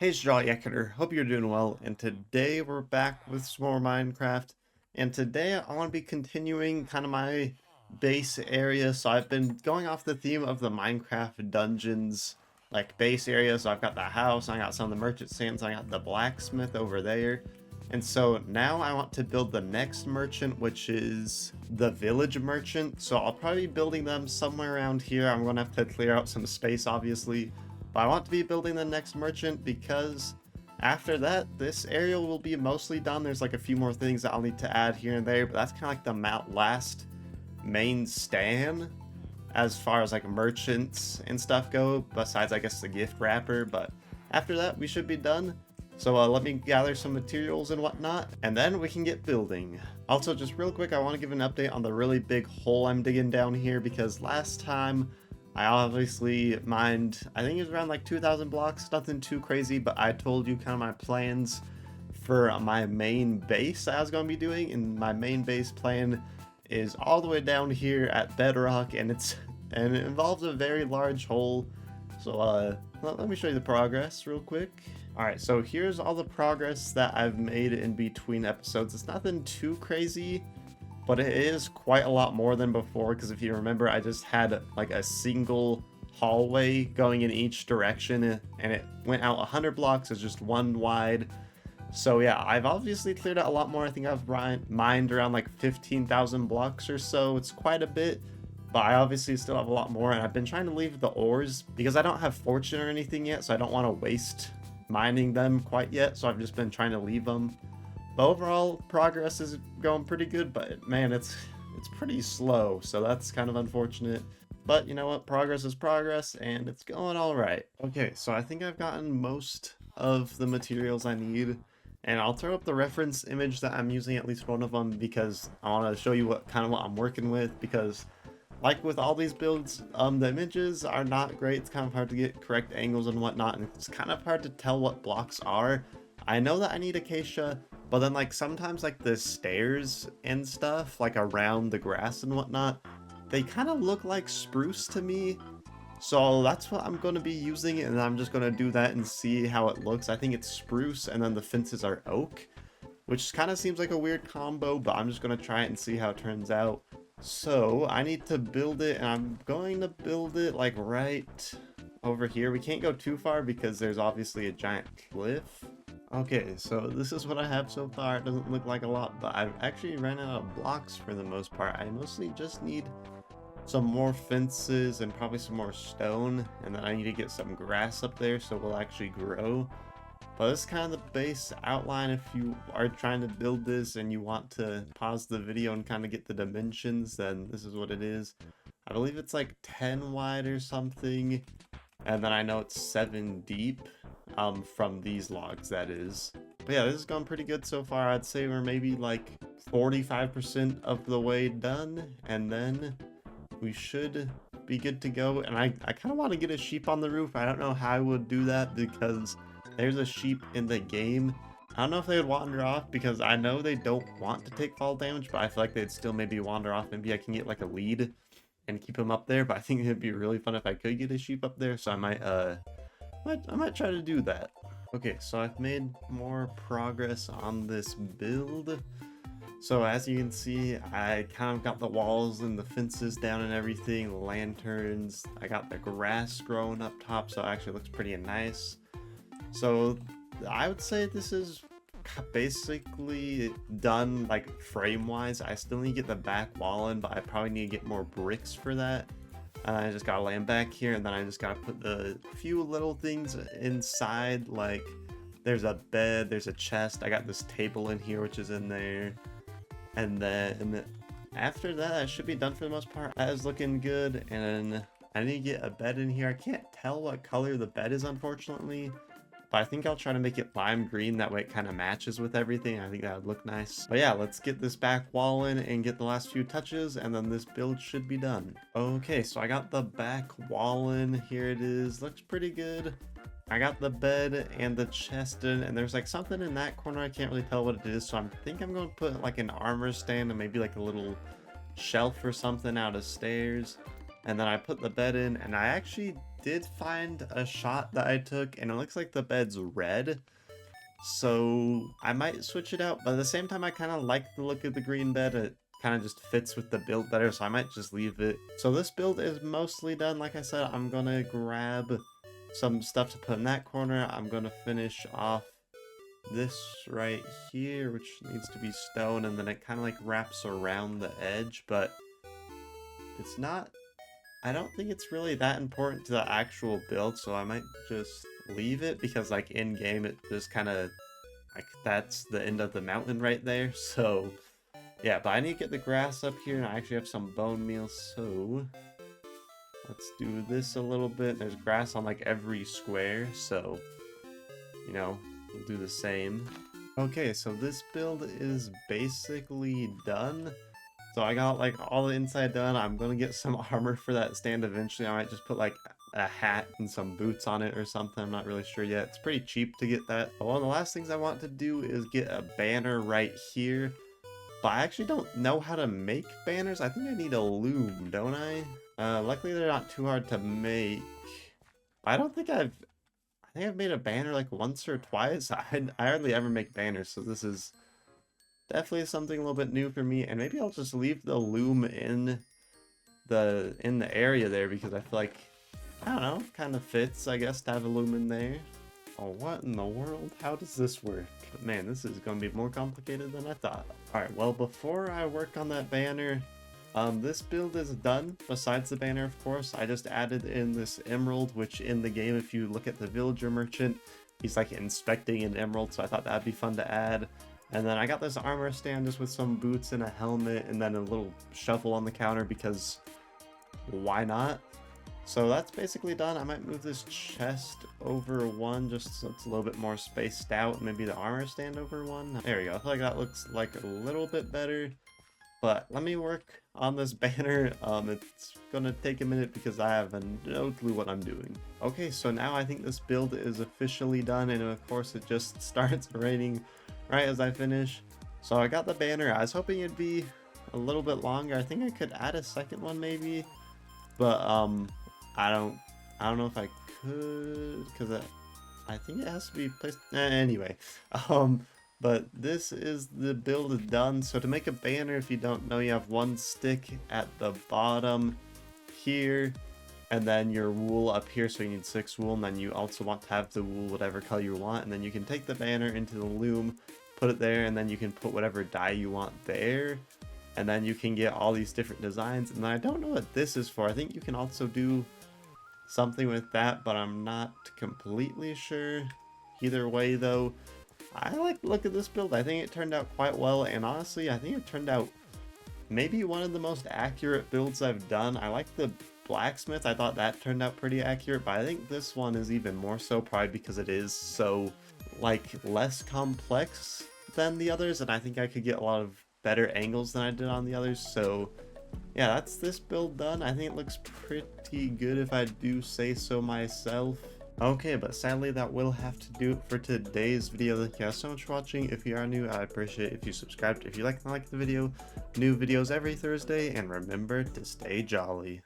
Hey, Straw hope you're doing well, and today we're back with some more Minecraft, and today I want to be continuing kind of my base area, so I've been going off the theme of the Minecraft dungeons, like base area, so I've got the house, I got some of the merchant stands, I got the blacksmith over there, and so now I want to build the next merchant, which is the village merchant, so I'll probably be building them somewhere around here. I'm going to have to clear out some space, obviously, but I want to be building the next merchant because after that, this area will be mostly done. There's like a few more things that I'll need to add here and there, but that's kind of like the last main stand as far as like merchants and stuff go, besides I guess the gift wrapper. But after that, we should be done. So let me gather some materials and whatnot, and then we can get building. Also, just real quick, I want to give an update on the really big hole I'm digging down here, because last time I obviously mined, I think it was around like 2,000 blocks, nothing too crazy, but I told you kind of my plans for my main base I was going to be doing, and my main base plan is all the way down here at Bedrock, and it involves a very large hole. So let me show you the progress real quick. Alright, so here's all the progress that I've made in between episodes. It's nothing too crazy, but it is quite a lot more than before, because if you remember, I just had like a single hallway going in each direction, and it went out 100 blocks as just one wide. So yeah, I've obviously cleared out a lot more. I think I've mined around like 15,000 blocks or so. It's quite a bit, but I obviously still have a lot more, and I've been trying to leave the ores because I don't have fortune or anything yet, so I don't want to waste mining them quite yet, so I've just been trying to leave them. But overall, progress is going pretty good, but man, it's pretty slow, so that's kind of unfortunate. But you know what? Progress is progress, and it's going all right. Okay, so I think I've gotten most of the materials I need, and I'll throw up the reference image that I'm using, at least one of them, because I want to show you what I'm working with, because like with all these builds, the images are not great. It's kind of hard to get correct angles and whatnot, and it's kind of hard to tell what blocks are. I know that I need acacia, but then like sometimes like the stairs and stuff, like around the grass and whatnot, they kind of look like spruce to me. So that's what I'm going to be using, and I'm just going to do that and see how it looks. I think it's spruce, and then the fences are oak, which kind of seems like a weird combo, but I'm just going to try it and see how it turns out. So I need to build it, and I'm going to build it like right over here. We can't go too far because there's obviously a giant cliff. Okay, so this is what I have so far. It doesn't look like a lot, but I've actually ran out of blocks for the most part. I mostly just need some more fences and probably some more stone, and then I need to get some grass up there so we'll actually grow. But this is kind of the base outline. If you are trying to build this and you want to pause the video and kind of get the dimensions, then this is what it is. I believe it's like 10 wide or something, and then I know it's 7 deep, from these logs, that is. But yeah, this has gone pretty good so far. I'd say we're maybe like 45% of the way done, and then we should be good to go. And I kind of want to get a sheep on the roof. I don't know how I would do that, because there's a sheep in the game. I don't know if they would wander off, because I know they don't want to take fall damage, but I feel like they'd still maybe wander off. Maybe I can get like a lead and keep them up there, but I think it'd be really fun if I could get a sheep up there, so I might try to do that. Okay, so I've made more progress on this build. So as you can see, I kind of got the walls and the fences down and everything, the lanterns. I got the grass growing up top, so it actually looks pretty nice. So I would say this is basically done, like frame wise. I still need to get the back wall in, but I probably need to get more bricks for that. I just gotta lay them back here, and then I just gotta put the few little things inside, like there's a bed, there's a chest, I got this table in here which is in there, and then after that I should be done for the most part. That is looking good, and I need to get a bed in here. I can't tell what color the bed is, unfortunately, but I think I'll try to make it lime green, that way it kind of matches with everything. I think that would look nice. But yeah, let's get this back wall in and get the last few touches, and then this build should be done. Okay, so I got the back wall in. Here it is. Looks pretty good. I got the bed and the chest in, and there's like something in that corner. I can't really tell what it is, so I think I'm going to put like an armor stand and maybe like a little shelf or something out of stairs. And then I put the bed in, and I actually did find a shot that I took, and it looks like the bed's red. So I might switch it out, but at the same time I kind of like the look of the green bed. It kind of just fits with the build better, so I might just leave it. So this build is mostly done. Like I said, I'm gonna grab some stuff to put in that corner. I'm gonna finish off this right here, which needs to be stone, and then it kind of like wraps around the edge, but it's not, I don't think it's really that important to the actual build, so I might just leave it, because like in game it just kind of like that's the end of the mountain right there. So yeah, but I need to get the grass up here, and I actually have some bone meal, so let's do this a little bit. There's grass on like every square, so you know, we'll do the same. Okay, so this build is basically done. So I got like all the inside done. I'm gonna get some armor for that stand eventually. I might just put like a hat and some boots on it or something. I'm not really sure yet. It's pretty cheap to get that. But one of the last things I want to do is get a banner right here. But I actually don't know how to make banners. I think I need a loom, don't I? Luckily they're not too hard to make. I think I've made a banner like once or twice. I hardly ever make banners, so this is definitely something a little bit new for me. And maybe I'll just leave the loom in the area there, because I feel like, I don't know, kind of fits, I guess, to have a loom in there. Oh, what in the world? How does this work? Man, this is going to be more complicated than I thought. Alright, well, before I work on that banner, this build is done. Besides the banner, of course, I just added in this emerald, which in the game, if you look at the villager merchant, he's like inspecting an emerald, so I thought that'd be fun to add. And then I got this armor stand just with some boots and a helmet, and then a little shovel on the counter, because why not? So that's basically done. I might move this chest over one just so it's a little bit more spaced out. Maybe the armor stand over one. There we go. I feel like that looks like a little bit better. But let me work on this banner. It's gonna take a minute because I have no clue what I'm doing. Okay, so now I think this build is officially done, and of course it just starts raining right as I finish. So I got the banner. I was hoping it'd be a little bit longer. I think I could add a second one maybe, but I don't know if I could, because I think it has to be placed anyway. But this is the build done. So to make a banner, if you don't know, you have one stick at the bottom here, and then your wool up here, so you need 6 wool, and then you also want to have the wool whatever color you want, and then you can take the banner into the loom, put it there, and then you can put whatever dye you want there, and then you can get all these different designs. And then I don't know what this is for. I think you can also do something with that, but I'm not completely sure. Either way though, I like the look of this build. I think it turned out quite well, and honestly I think it turned out maybe one of the most accurate builds I've done. I like the blacksmith. I thought that turned out pretty accurate, but I think this one is even more so, probably because it is so like less complex than the others, and I think I could get a lot of better angles than I did on the others. So yeah, that's this build done. I think it looks pretty good if I do say so myself. Okay, but sadly that will have to do it for today's video. Thank you guys so much for watching. If you are new, I appreciate if you subscribed. If you like the video, new videos every Thursday, and remember to stay jolly.